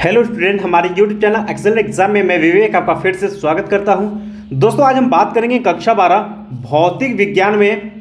Hello student, हमारे YouTube channel excellent exam में मैं विवेक आपका फिर से स्वागत करता हूं। दोस्तों, आज हम बात करेंगे कक्षा 12 भौतिक विज्ञान में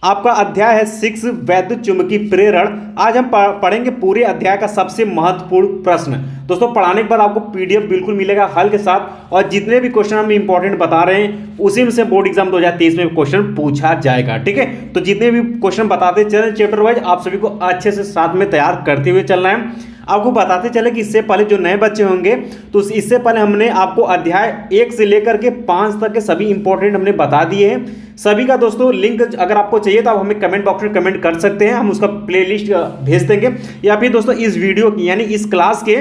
आपका अध्याय है 6 वैद्युत चुंबकीय प्रेरण। आज हम पढ़ेंगे पूरे अध्याय का सबसे महत्वपूर्ण प्रश्न। दोस्तों, पढ़ाने के बाद आपको पीडीएफ बिल्कुल मिलेगा हल के साथ, और जितने भी क्वेश्चन हम इंपॉर्टेंट बता रहे हैं उसी में से बोर्ड एग्जाम 2023 में क्वेश्चन पूछा जाएगा। ठीक है, तो जितने भी क्वेश्चन बताते चले चैप्टर वाइज आप सभी को अच्छे से साथ में तैयार करते हुए चलना है। आपको बताते चले कि इससे पहले जो नए बच्चे होंगे तो इससे पहले हमने आपको अध्याय 1 से लेकर के 5 तक के सभी इंपॉर्टेंट हमने बता दिए हैं। सभी का दोस्तों लिंक अगर आपको चाहिए तो आप हमें कमेंट बॉक्स में कमेंट कर सकते हैं, हम उसका प्लेलिस्ट भेज देंगे। या फिर दोस्तों इस वीडियो की यानी इस क्लास के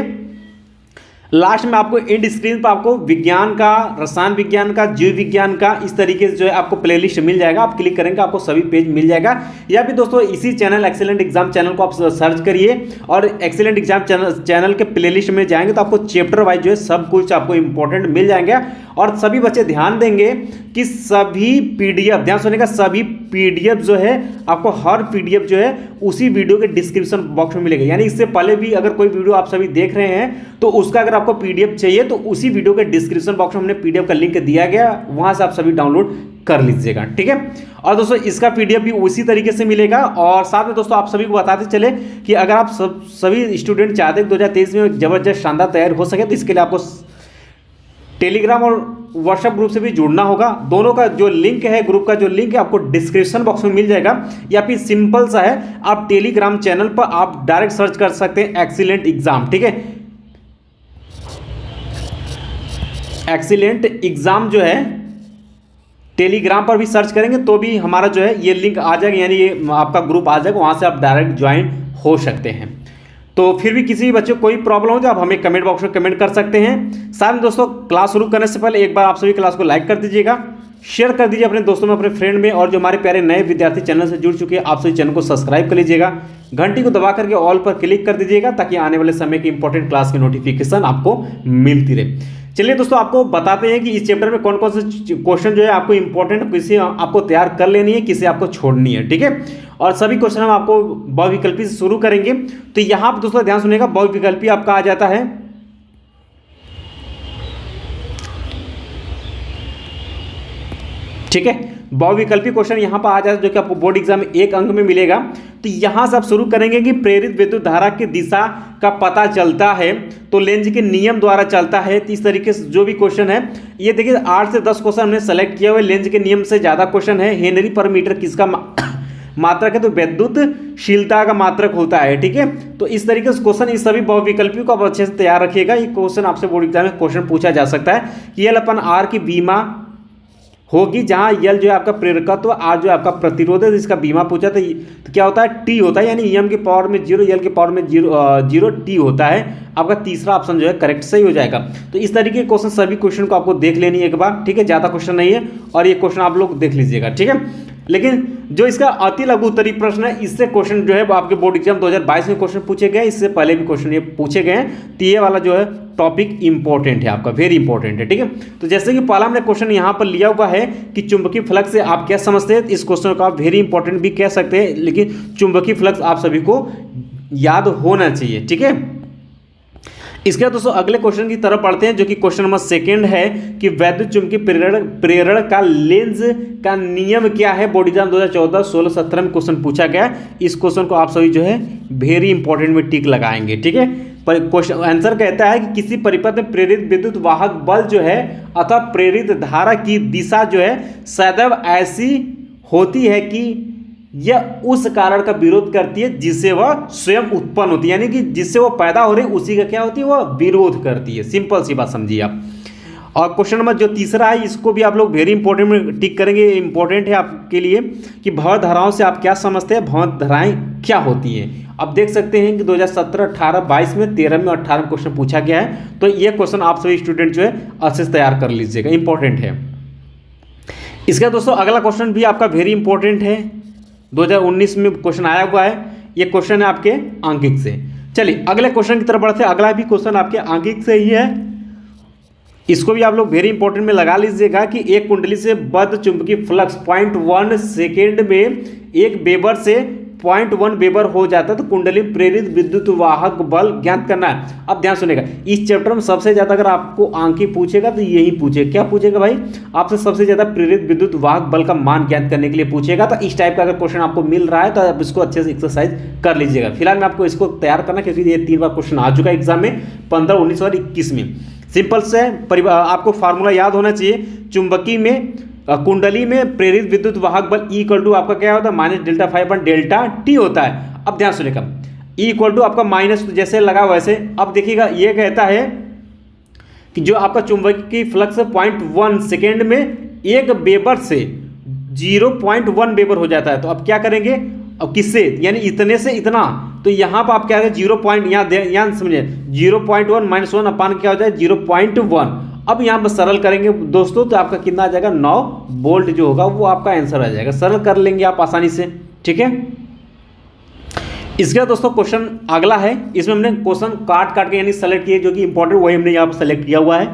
लास्ट में आपको एंड स्क्रीन पर आपको विज्ञान का, रसायन विज्ञान का, जीव विज्ञान का इस तरीके से जो है आपको प्लेलिस्ट मिल जाएगा। आप क्लिक करेंगे आपको सभी पेज मिल जाएगा। या फिर दोस्तों इसी चैनल एक्सीलेंट एग्जाम चैनल को आप सर्च करिए और एक्सीलेंट एग्जाम चैनल के प्लेलिस्ट में जाएंगे तो आपको चैप्टर वाइज जो है सब कुछ आपको इंपॉर्टेंट मिल जाएंगे। और सभी बच्चे ध्यान देंगे कि सभी पीडीएफ, ध्यान सुनिएगा, सभी पीडीएफ जो है आपको हर पीडीएफ जो है उसी वीडियो के डिस्क्रिप्शन बॉक्स में मिलेगा। यानी इससे पहले भी अगर कोई वीडियो आप सभी देख रहे हैं तो उसका अगर आपको पीडीएफ चाहिए तो उसी वीडियो के डिस्क्रिप्शन बॉक्स में हमने पीडीएफ का लिंक दिया गया, वहां से आप सभी डाउनलोड कर लीजिएगा। ठीक है, और दोस्तों इसका पीडीएफ भी उसी तरीके से मिलेगा। और साथ में दोस्तों आप सभी को बताते चले कि अगर आप सभी स्टूडेंट चाहते हैं 2023 में जबरदस्त शानदार तैयार हो सके तो इसके लिए आपको टेलीग्राम और व्हाट्सएप ग्रुप से भी जुड़ना होगा। दोनों का जो लिंक है, ग्रुप का जो लिंक है आपको डिस्क्रिप्शन बॉक्स में मिल जाएगा। या फिर सिंपल सा है, आप टेलीग्राम चैनल पर आप डायरेक्ट सर्च कर सकते हैं एक्सीलेंट एग्जाम। ठीक है, एक्सीलेंट एग्जाम जो है टेलीग्राम पर भी सर्च करेंगे तो भी हमारा जो है ये लिंक आ जाएगा, यानी ये आपका ग्रुप आ जाएगा, वहां से आप डायरेक्ट ज्वाइन हो सकते हैं। तो फिर भी किसी भी बच्चे को कोई प्रॉब्लम हो तो आप हमें कमेंट बॉक्स में कमेंट कर सकते हैं। साथ में दोस्तों क्लास शुरू करने से पहले एक बार आप सभी क्लास को लाइक कर दीजिएगा, शेयर कर दीजिए अपने दोस्तों में, अपने फ्रेंड में, और जो हमारे प्यारे नए विद्यार्थी चैनल से जुड़ चुके हैं आप सभी चैनल को सब्सक्राइब कर लीजिएगा, घंटी को दबा करके ऑल पर क्लिक कर दीजिएगा ताकि आने वाले समय की इंपॉर्टेंट क्लास की नोटिफिकेशन आपको मिलती रहे। चलिए दोस्तों, आपको बताते हैं कि इस चैप्टर में कौन कौन से क्वेश्चन जो है आपको इंपॉर्टेंट किसे आपको तैयार कर लेनी है, किसे आपको छोड़नी है। ठीक है, और सभी क्वेश्चन हम आपको बहुविकल्पी से शुरू करेंगे। तो यहां पर दोस्तों ध्यान सुनिएगा, बहुविकल्पी आपका आ जाता है ठीक है, बहुविकल्पी क्वेश्चन यहां पर आ जाता है जो कि आपको बोर्ड एग्जाम में 1 अंक में मिलेगा। तो यहां से आप शुरू करेंगे कि प्रेरित विद्युत धारा की दिशा का पता चलता है तो लेंज के नियम द्वारा चलता है। तो इस तरीके से जो भी क्वेश्चन है, ये देखिए 8 से 10 क्वेश्चन हमने सेलेक्ट किया हुआ है। लेंज के नियम से ज्यादा क्वेश्चन है। हेनरी पर मीटर किसका मात्रक है? तो विद्युतशीलता का मात्रक होता है। ठीक है, तो इस तरीके से क्वेश्चन, इस सभी बहुविकल्पियों को आप अच्छे से तैयार रखिएगा। ये क्वेश्चन आपसे बोर्ड एग्जाम में क्वेश्चन पूछा जा सकता है कि L/R की बीमा होगी, जहां L जो है आपका प्रेरकत्व, R जो है आपका प्रतिरोध है। इसका बीमा पूछा तो क्या होता है? T होता है, यानी M की पावर में 0, L की पावर में 0 T होता है। आपका तीसरा ऑप्शन जो है करेक्ट सही हो जाएगा। तो इस तरीके के क्वेश्चन, सभी क्वेश्चन को आपको देख लेनी है एक बार। ठीक है, ज़्यादा क्वेश्चन नहीं है और ये क्वेश्चन आप लोग देख लीजिएगा। ठीक है, लेकिन जो इसका अति लघु उत्तरीय प्रश्न है, इससे क्वेश्चन जो है वो आपके बोर्ड एग्जाम 2022 में क्वेश्चन पूछे गए, इससे पहले भी क्वेश्चन ये पूछे गए हैं। तो ये वाला जो है टॉपिक इंपॉर्टेंट है आपका, वेरी इंपॉर्टेंट है। ठीक है, तो जैसे कि पहला हमने क्वेश्चन यहाँ पर लिया हुआ है कि चुंबकीय फ्लक्स से आप क्या समझते हैं। इस क्वेश्चन को आप वेरी इंपॉर्टेंट भी कह सकते हैं, लेकिन चुंबकीय फ्लक्स आप सभी को याद होना चाहिए। ठीक है, इसके बाद दोस्तों अगले क्वेश्चन की तरफ पढ़ते हैं जो कि क्वेश्चन नंबर 2 है कि वैद्युत चुंबकीय प्रेरण का लेंज का नियम क्या है। बोर्ड एग्जाम 2014, 16, 17 में क्वेश्चन पूछा गया। इस क्वेश्चन को आप सभी जो है वेरी इंपॉर्टेंट में टिक लगाएंगे। ठीक है, क्वेश्चन आंसर कहता है कि किसी परिपथ में प्रेरित विद्युत वाहक बल जो है अथवा प्रेरित धारा की दिशा जो है सदैव ऐसी होती है कि यह उस कारण का विरोध करती है जिससे वह स्वयं उत्पन्न होती है, यानी कि जिससे वो पैदा हो रही है उसी का क्या होती है, वह विरोध करती है। सिंपल सी बात समझिए आप। और क्वेश्चन नंबर जो तीसरा है, इसको भी आप लोग वेरी इंपॉर्टेंट में टिक करेंगे। इंपॉर्टेंट है आपके लिए कि भंवर धाराओं से आप क्या समझते हैं, भंवर धाराएं क्या होती हैं। अब देख सकते हैं कि 2017, 18, 22 में, 13 में और 18 में क्वेश्चन पूछा गया है। तो ये क्वेश्चन आप सभी स्टूडेंट जो है अच्छे से तैयार कर लीजिएगा, इंपॉर्टेंट है। इसका दोस्तों अगला क्वेश्चन भी आपका वेरी इंपॉर्टेंट है, 2019 में क्वेश्चन आया हुआ है। ये क्वेश्चन है आपके आंकिक से। चलिए अगले क्वेश्चन की तरफ बढ़ते हैं। अगला भी क्वेश्चन आपके आंकिक से ही है, इसको भी आप लोग वेरी इंपॉर्टेंट में लगा लीजिएगा कि एक कुंडली से बद्ध चुंबकीय फ्लक्स 0.1 सेकेंड में 1 वेबर से 0.1 वेबर हो जाता है तो कुंडली में प्रेरित विद्युत वाहक बल ज्ञात करना है। अब ध्यान सुनेगा, इस चैप्टर में सबसे ज्यादा अगर आपको अंक ही पूछेगा तो यही पूछेगा, क्या पूछेगा भाई, आपसे सबसे ज्यादा प्रेरित विद्युत वाहक बल का मान ज्ञात करने के लिए पूछेगा। तो इस टाइप का अगर क्वेश्चन आपको मिल रहा है तो आप इसको अच्छे से एक्सरसाइज कर लीजिएगा। फिलहाल मैं आपको इसको तैयार करना, क्योंकि ये 3 बार क्वेश्चन आ चुका है एग्जाम में 15, 19 और 21 में। सिंपल से आपको फार्मूला याद होना चाहिए, चुंबकीय में कुंडली में प्रेरित विद्युत वाहक बल E इक्वल टू आपका क्या होता है, minus delta five upon delta T होता है। अब ध्यान सुनिएगा, E इक्वल टू आपका माइनस जैसे लगा वैसे, अब देखिएगा ये कहता है कि जो आपका चुंबकीय फ्लक्स 0.1 सेकेंड में 1 वेबर से 0.1 वेबर हो जाता है। तो अब क्या करेंगे, अब किससे, यानी इतने से इतना, तो यहाँ पर आप क्या करें 0 पॉइंट, यहाँ समझिए 0.1 माइनस 1 अपान क्या हो जाए 0.1। अब यहाँ पर सरल करेंगे दोस्तों तो आपका कितना आ जाएगा 9 वोल्ट जो होगा वो आपका आंसर आ जाएगा। सरल कर लेंगे आप आसानी से, ठीक है। इसका दोस्तों क्वेश्चन अगला है, इसमें हमने क्वेश्चन काट के यानी सेलेक्ट किए जो कि इंपॉर्टेंट, वही हमने यहाँ पर सेलेक्ट किया हुआ है।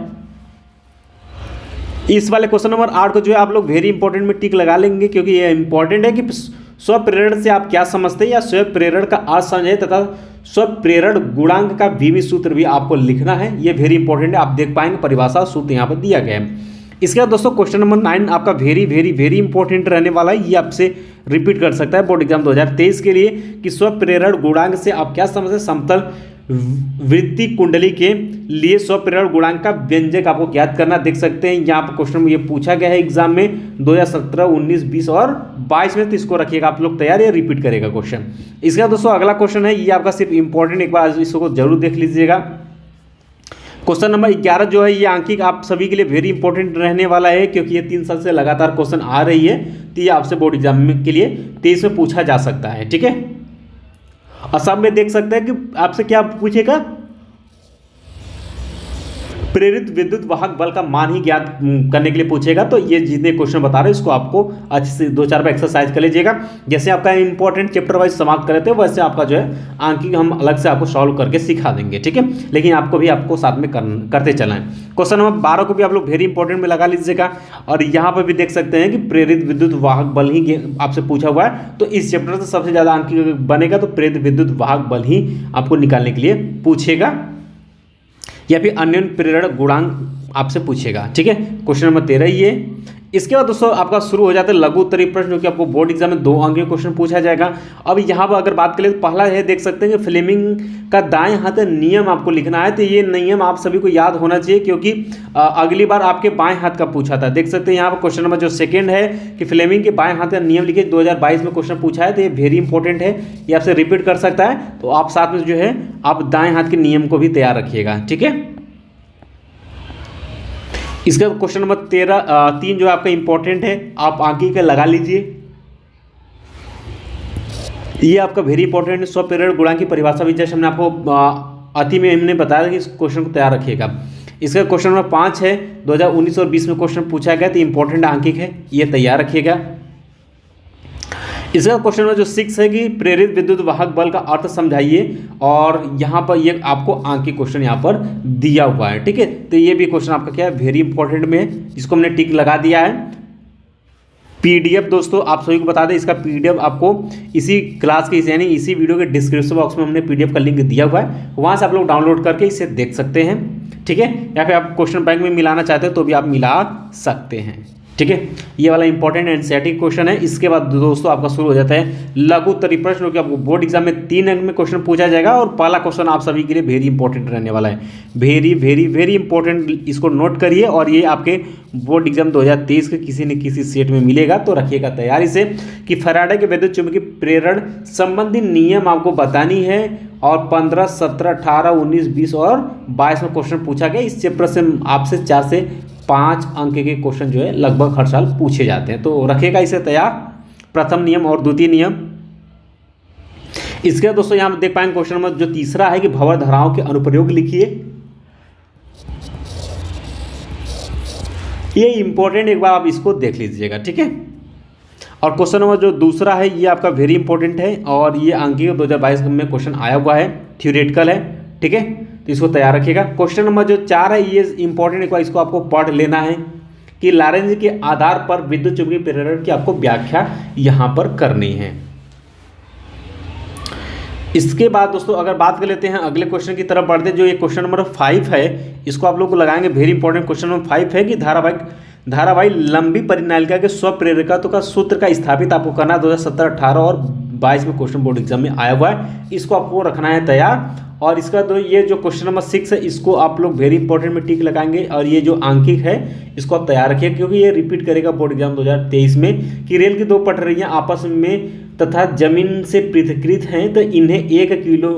इस वाले क्वेश्चन नंबर 8 को जो है आप लोग वेरी इंपॉर्टेंट में टिक लगा लेंगे, क्योंकि ये इंपॉर्टेंट है कि स्वप्रेरण से आप क्या समझते हैं या स्वप्रेरण का अर्थ समझे तथा स्वप्रेरण गुणांक का भी सूत्र भी आपको लिखना है। ये वेरी इंपॉर्टेंट है, आप देख पाएंगे परिभाषा सूत्र यहाँ पर दिया गया है। इसके बाद दोस्तों क्वेश्चन नंबर 9 आपका वेरी इंपॉर्टेंट रहने वाला है, ये आपसे रिपीट कर सकता है बोर्ड एग्जाम 2023 के लिए कि स्वप्रेरण गुणांक से आप क्या समझते हैं, समतल वृत्ति कुंडली के लिए स्वप्रेरण गुणांक का व्यंजक आपको ज्ञात करना। देख सकते हैं यहाँ पर क्वेश्चन ये पूछा गया है एग्जाम में 2017, 19, 20 और 22 में, तो इसको रखिएगा आप लोग तैयार, या रिपीट करेगा क्वेश्चन। इसका दोस्तों अगला क्वेश्चन है, ये आपका सिर्फ इंपॉर्टेंट, एक बार इसको जरूर देख लीजिएगा। क्वेश्चन नंबर 11 जो है ये आंकिक आप सभी के लिए वेरी इंपॉर्टेंट रहने वाला है, क्योंकि ये 3 साल से लगातार क्वेश्चन आ रही है, तो ये आपसे बोर्ड एग्जाम के लिए 23 में पूछा जा सकता है, ठीक है। और सब में देख सकते हैं कि आपसे क्या पूछेगा, प्रेरित विद्युत वाहक बल का मान ही ज्ञात करने के लिए पूछेगा। तो ये जितने क्वेश्चन बता रहे हैं इसको आपको अच्छे से 2-4 बार एक्सरसाइज कर लीजिएगा। जैसे आपका इंपॉर्टेंट चैप्टर वाइज समाप्त कर लेते हैं वैसे आपका जो है आंकिक हम अलग से आपको सॉल्व करके सिखा देंगे, ठीक है। लेकिन आपको साथ में करते चलाएं। क्वेश्चन नंबर 12 को भी आप लोग वेरी इंपॉर्टेंट में लगा लीजिएगा। और यहाँ पर भी देख सकते हैं कि प्रेरित विद्युत वाहक बल ही आपसे पूछा हुआ है, तो इस चैप्टर से सबसे ज़्यादा आंकिक बनेगा तो प्रेरित विद्युत वाहक बल ही आपको निकालने के लिए पूछेगा, या फिर अन्य प्रेरण गुणांक आपसे पूछेगा, ठीक है। क्वेश्चन नंबर 13 ये। इसके बाद दोस्तों आपका शुरू हो जाता है लघु उत्तरीय प्रश्न, जो कि आपको बोर्ड एग्जाम में 2 अंक के क्वेश्चन पूछा जाएगा। अब यहाँ पर अगर बात करें तो पहला है, देख सकते हैं कि फ्लेमिंग का दाएं हाथ नियम आपको लिखना है। तो ये नियम आप सभी को याद होना चाहिए, क्योंकि अगली बार आपके बाएं हाथ का पूछा था। देख सकते हैं यहाँ पर क्वेश्चन नंबर जो 2 है कि फ्लेमिंग के बाएं हाथ का नियम लिखे, 2022 में क्वेश्चन पूछा है, तो ये वेरी इंपॉर्टेंट है, ये आपसे रिपीट कर सकता है। तो आप साथ में जो है आप दाएं हाथ के नियम को भी तैयार रखिएगा, ठीक है। इसका क्वेश्चन नंबर 3 जो आपका इंपॉर्टेंट है, आप आंकी का लगा लीजिए। ये आपका वेरी इंपॉर्टेंट है, स्वप्रेरण गुणांक की परिभाषा भी जैसे हमने आपको अति में हमने बताया कि इस क्वेश्चन को तैयार रखिएगा। इसका क्वेश्चन नंबर 5 है, 2019 और 20 में क्वेश्चन पूछा गया, तो इंपॉर्टेंट आंकिक है, ये तैयार रखिएगा। इसका क्वेश्चन नंबर जो 6 है कि प्रेरित विद्युत वाहक बल का अर्थ समझाइए, और यहाँ पर ये आपको आंकिक क्वेश्चन यहाँ पर दिया हुआ है, ठीक है। तो ये भी क्वेश्चन आपका क्या है, वेरी इंपॉर्टेंट में है, जिसको हमने टिक लगा दिया है। पीडीएफ दोस्तों आप सभी को बता दें, इसका पीडीएफ आपको इसी क्लास के यानी इसी वीडियो के डिस्क्रिप्शन बॉक्स में हमने पीडीएफ का लिंक दिया हुआ है, वहाँ से आप लोग डाउनलोड करके इसे देख सकते हैं, ठीक है। या फिर आप क्वेश्चन बैंक में मिलाना चाहते हैं तो भी आप मिला सकते हैं, ठीक है। ये वाला इंपॉर्टेंट एनसीईआरटी क्वेश्चन है। इसके बाद दोस्तों आपका शुरू हो जाता है लघु उत्तरीय प्रश्न, जो कि आपको बोर्ड एग्जाम में 3 अंक में क्वेश्चन पूछा जाएगा। और पहला क्वेश्चन आप सभी के लिए वेरी इंपॉर्टेंट रहने वाला है, वेरी इंपॉर्टेंट, इसको नोट करिए। और ये आपके बोर्ड एग्जाम 2023 के किसी न किसी सेट में मिलेगा, तो रखिएगा तैयारी से कि फैराडे के विद्युत चुंबकीय प्रेरण संबंधी नियम आपको बतानी है। और 15, 17, 18, 19, 20 और 22 में क्वेश्चन पूछा गया। इस चैप्टर से आपसे 4 से 5 अंक के क्वेश्चन जो है लगभग हर साल पूछे जाते हैं, तो रखिएगा इसे तैयार, प्रथम नियम और द्वितीय नियम। इसके दोस्तों यहाँ देख पाएंगे क्वेश्चन नंबर जो 3 है कि भंवर धाराओं के अनुप्रयोग लिखिए। ये इंपॉर्टेंट, एक बार आप इसको देख लीजिएगा, ठीक है। और क्वेश्चन नंबर जो 2 है ये आपका वेरी इंपॉर्टेंट है, और ये आंकिक 2022 में क्वेश्चन आया हुआ है, थ्योरेटिकल है, ठीक है। तो इसको तैयार रखिएगा। क्वेश्चन नंबर जो 4 है ये इंपॉर्टेंट, एक बार इसको आपको पढ़ लेना है कि लॉरेंज के आधार पर विद्युत चुंबकीय प्रेरण की आपको व्याख्या यहाँ पर करनी है। इसके बाद दोस्तों अगर बात कर लेते हैं अगले क्वेश्चन की तरफ बढ़ते हैं, जो ये क्वेश्चन नंबर 5 है, इसको आप लोग को लगाएंगे। वेरी इंपॉर्टेंट क्वेश्चन नंबर 5 है कि धारावाहिक लंबी परिनालिका के स्वप्रेरकत्व का सूत्र का स्थापित आपको करना है। 2017, 18 और 22 में क्वेश्चन बोर्ड एग्जाम में आया हुआ है, इसको आपको रखना है तैयार। और इसका तो ये जो क्वेश्चन नंबर 6 है, इसको आप लोग वेरी इंपॉर्टेंट में टिक लगाएंगे। और ये जो आंकिक है, इसको आप तैयार रखिए, क्योंकि ये रिपीट करेगा बोर्ड एग्जाम 2023 में कि रेल की दो पटरियां आपस में तथा जमीन से पृथकीकृत हैं, तो इन्हें 1 किलो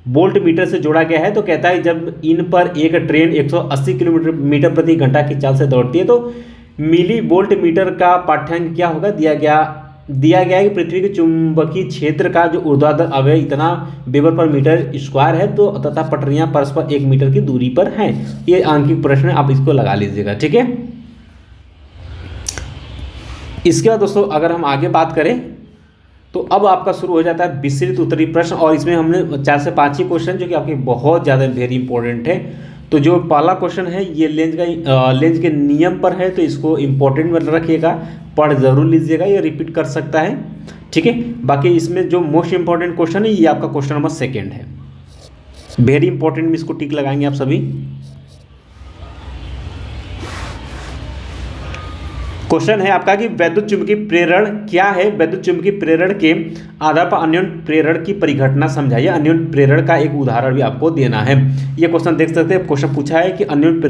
वोल्ट मीटर से जोड़ा गया है। तो कहता है जब इन पर एक ट्रेन 180 किलोमीटर प्रति घंटा की चाल से दौड़ती है, तो मिली वोल्ट मीटर का पाठ्यांक क्या होगा, दिया गया है कि पृथ्वी के चुंबकीय क्षेत्र का जो ऊर्ध्वाधर अवयव इतना वेबर पर मीटर स्क्वायर है, तो तथा पटरियां परस्पर 1 मीटर की दूरी पर हैं। ये आंकिक प्रश्न है, आप इसको लगा लीजिएगा, ठीक है। इसके बाद दोस्तों अगर हम आगे बात करें तो अब आपका शुरू हो जाता है विस्तृत उत्तरीय प्रश्न, और इसमें हमने 4 से 5 ही क्वेश्चन जो कि आपके बहुत ज़्यादा वेरी इंपॉर्टेंट है। तो जो पहला क्वेश्चन है ये लेंज के नियम पर है, तो इसको इंपॉर्टेंट में रखिएगा, पढ़ जरूर लीजिएगा, ये रिपीट कर सकता है, ठीक है। बाकी इसमें जो मोस्ट इंपॉर्टेंट क्वेश्चन है ये आपका क्वेश्चन नंबर 2 है, वेरी इंपॉर्टेंट में इसको टिक लगाएंगे आप सभी। क्वेश्चन है आपका कि वैद्युत चुंबकीय प्रेरण क्या है। वैद्युत चुंबकीय प्रेरण के आधार पर अन्योन्य प्रेरण की परिघटना समझाइए। अन्योन्य प्रेरण का एक उदाहरण भी आपको देना है। ये क्वेश्चन देख सकते हैं, क्वेश्चन पूछा है कि अन्योन्य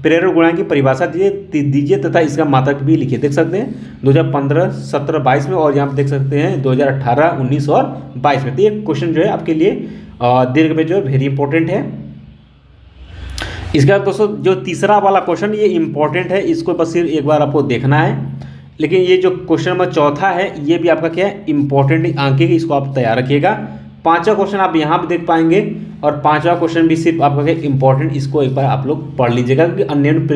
प्रेरण गुणांक की परिभाषा दीजिए तथा इसका मात्रक भी लिखिए। देख सकते हैं 2015, 17, 22 में, और यहाँ पर देख सकते हैं 2018, 19 और 22 में। तो ये क्वेश्चन जो है आपके लिए दीर्घ में जो है वेरी इंपॉर्टेंट है। इसके बाद दोस्तों जो तीसरा वाला क्वेश्चन ये इंपॉर्टेंट है, इसको बस सिर्फ एक बार आपको देखना है। लेकिन ये जो क्वेश्चन नंबर 4 है ये भी आपका क्या है, इंपॉर्टेंट आंके की, इसको आप तैयार रखिएगा। 5वां क्वेश्चन आप यहाँ पे देख पाएंगे, और 5वां क्वेश्चन भी सिर्फ आपका क्या इंपॉर्टेंट, इसको एक बार आप लोग पढ़ लीजिएगा, क्योंकि अन्योन्य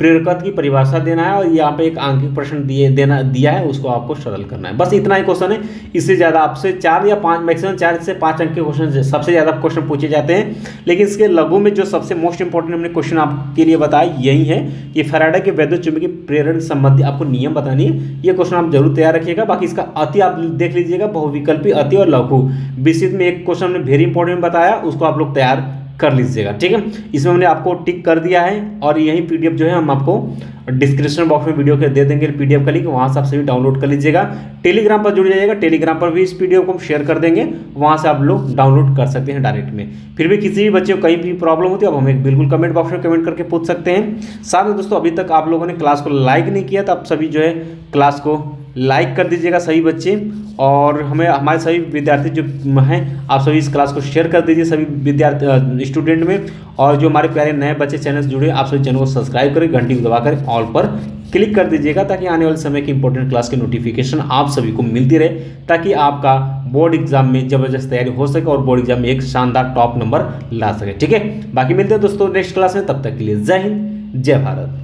प्रेरकत्व की परिभाषा देना है, और यहाँ पे एक आंकिक प्रश्न दिया है, उसको आपको सरल करना है। बस इतना ही क्वेश्चन है, इससे ज़्यादा आपसे 4 या 5 मैक्सिमम 4 से 5 अंक के क्वेश्चन सबसे ज़्यादा क्वेश्चन पूछे जाते हैं। लेकिन इसके लघु में जो सबसे मोस्ट इंपॉर्टेंट हमने क्वेश्चन आपके लिए बताया यही है कि फैराडे के वैद्युत चुंबकीय प्रेरण संबंधी आपको नियम बतानी है। ये क्वेश्चन आप जरूर तैयार रखिएगा। बाकी इसका अति आप देख लीजिएगा, बहुविकल्पी, अति और लघु। विस्तृत में एक क्वेश्चन हमने वेरी इंपॉर्टेंट बताया, उसको आप लोग तैयार कर लीजिएगा, ठीक है। इसमें हमने आपको टिक कर दिया है, और यही पीडीएफ जो है हम आपको डिस्क्रिप्शन बॉक्स में वीडियो के दे देंगे पीडीएफ का लिंक, वहां से आप सभी डाउनलोड कर लीजिएगा। टेलीग्राम पर जुड़ जाइएगा, टेलीग्राम पर भी इस पीडीएफ को हम शेयर कर देंगे, वहां से आप लोग डाउनलोड कर सकते हैं डायरेक्ट में। फिर भी किसी भी बच्चे को कहीं भी प्रॉब्लम होती है, अब हमें बिल्कुल कमेंट बॉक्स में कमेंट करके पूछ सकते हैं। साथ में दोस्तों अभी तक आप लोगों ने क्लास को लाइक नहीं किया, तो आप सभी जो है क्लास को लाइक कर दीजिएगा सभी बच्चे, और हमारे सभी विद्यार्थी जो हैं आप सभी इस क्लास को शेयर कर दीजिए सभी विद्यार्थी स्टूडेंट में। और जो हमारे प्यारे नए बच्चे चैनल से जुड़े, आप सभी चैनल को सब्सक्राइब करें, घंटी को दबाकर ऑल पर क्लिक कर दीजिएगा, ताकि आने वाले समय की इंपॉर्टेंट क्लास की नोटिफिकेशन आप सभी को मिलती रहे, ताकि आपका बोर्ड एग्जाम में जबरदस्त तैयारी हो सके और बोर्ड एग्जाम में एक शानदार टॉप नंबर ला सके, ठीक है। बाकी मिलते हैं दोस्तों नेक्स्ट क्लास में, तब तक के लिए जय हिंद, जय भारत।